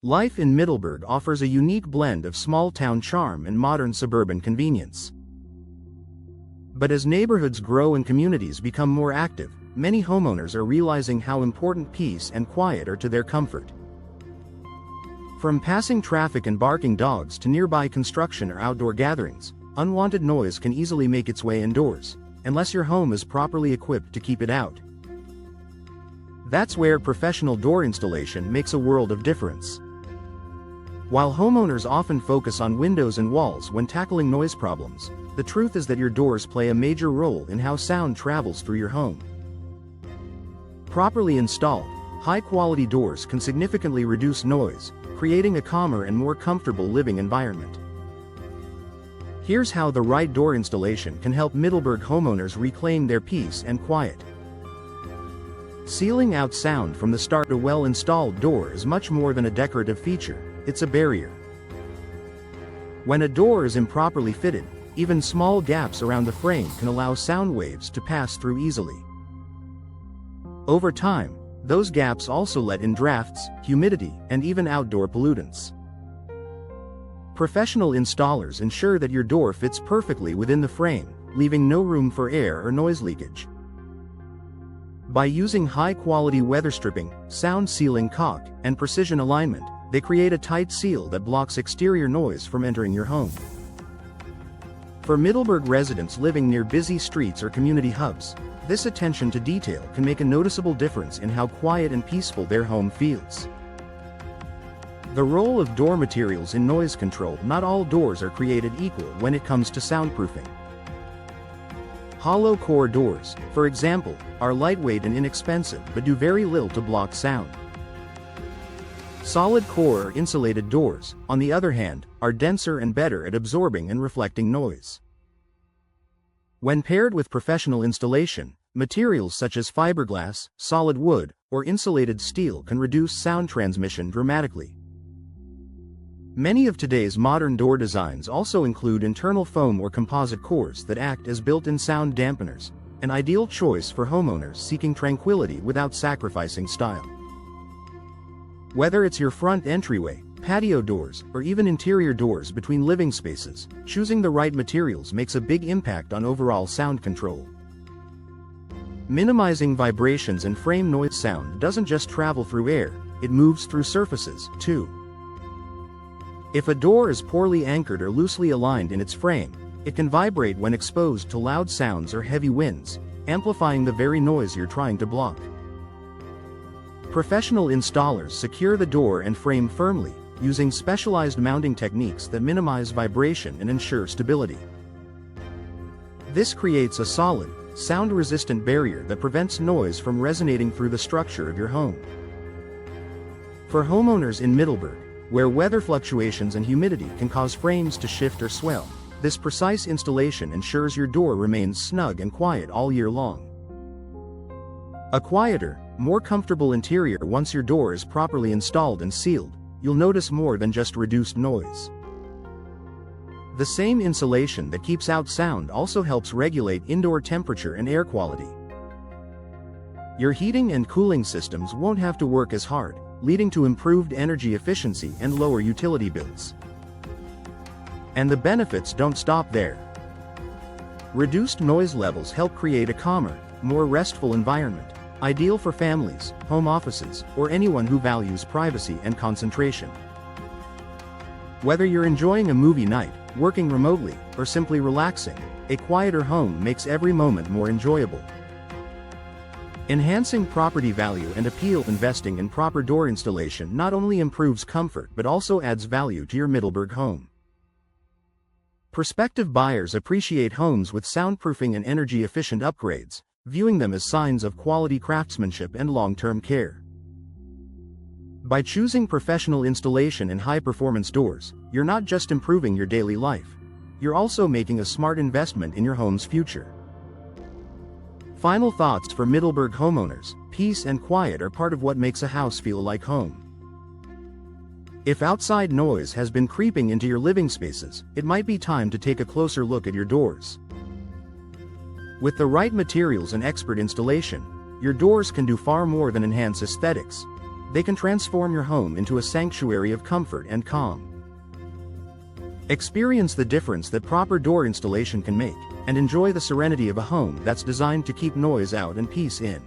Life in Middleburg offers a unique blend of small-town charm and modern suburban convenience. But as neighborhoods grow and communities become more active, many homeowners are realizing how important peace and quiet are to their comfort. From passing traffic and barking dogs to nearby construction or outdoor gatherings, unwanted noise can easily make its way indoors, unless your home is properly equipped to keep it out. That's where professional door installation makes a world of difference. While homeowners often focus on windows and walls when tackling noise problems, the truth is that your doors play a major role in how sound travels through your home. Properly installed, high-quality doors can significantly reduce noise, creating a calmer and more comfortable living environment. Here's how the right door installation can help Middleburg homeowners reclaim their peace and quiet. Sealing out sound from the start. A well-installed door is much more than a decorative feature, it's a barrier. When a door is improperly fitted, even small gaps around the frame can allow sound waves to pass through easily. Over time, those gaps also let in drafts, humidity, and even outdoor pollutants. Professional installers ensure that your door fits perfectly within the frame, leaving no room for air or noise leakage. By using high-quality weather stripping, sound sealing caulk, and precision alignment, they create a tight seal that blocks exterior noise from entering your home. For Middleburg residents living near busy streets or community hubs, this attention to detail can make a noticeable difference in how quiet and peaceful their home feels. The role of door materials in noise control. Not all doors are created equal when it comes to soundproofing. Hollow core doors, for example, are lightweight and inexpensive but do very little to block sound. Solid core or insulated doors, on the other hand, are denser and better at absorbing and reflecting noise. When paired with professional installation, materials such as fiberglass, solid wood, or insulated steel can reduce sound transmission dramatically. Many of today's modern door designs also include internal foam or composite cores that act as built-in sound dampeners, an ideal choice for homeowners seeking tranquility without sacrificing style. Whether it's your front entryway, patio doors, or even interior doors between living spaces, choosing the right materials makes a big impact on overall sound control. Minimizing vibrations and frame noise. Sound doesn't just travel through air, it moves through surfaces, too. If a door is poorly anchored or loosely aligned in its frame, it can vibrate when exposed to loud sounds or heavy winds, amplifying the very noise you're trying to block. Professional installers secure the door and frame firmly, using specialized mounting techniques that minimize vibration and ensure stability. This creates a solid, sound-resistant barrier that prevents noise from resonating through the structure of your home. For homeowners in Middleburg, where weather fluctuations and humidity can cause frames to shift or swell, this precise installation ensures your door remains snug and quiet all year long. A quieter, more comfortable interior. Once your door is properly installed and sealed, you'll notice more than just reduced noise. The same insulation that keeps out sound also helps regulate indoor temperature and air quality. Your heating and cooling systems won't have to work as hard, leading to improved energy efficiency and lower utility bills. And the benefits don't stop there. Reduced noise levels help create a calmer, more restful environment, ideal for families, home offices, or anyone who values privacy and concentration. Whether you're enjoying a movie night, working remotely, or simply relaxing, a quieter home makes every moment more enjoyable. Enhancing property value and appeal. Investing in proper door installation not only improves comfort but also adds value to your Middleburg home. Prospective buyers appreciate homes with soundproofing and energy-efficient upgrades, viewing them as signs of quality craftsmanship and long-term care. By choosing professional installation and high-performance doors, you're not just improving your daily life, you're also making a smart investment in your home's future. Final thoughts for Middleburg homeowners: peace and quiet are part of what makes a house feel like home. If outside noise has been creeping into your living spaces, it might be time to take a closer look at your doors. With the right materials and expert installation, your doors can do far more than enhance aesthetics. They can transform your home into a sanctuary of comfort and calm. Experience the difference that proper door installation can make, and enjoy the serenity of a home that's designed to keep noise out and peace in.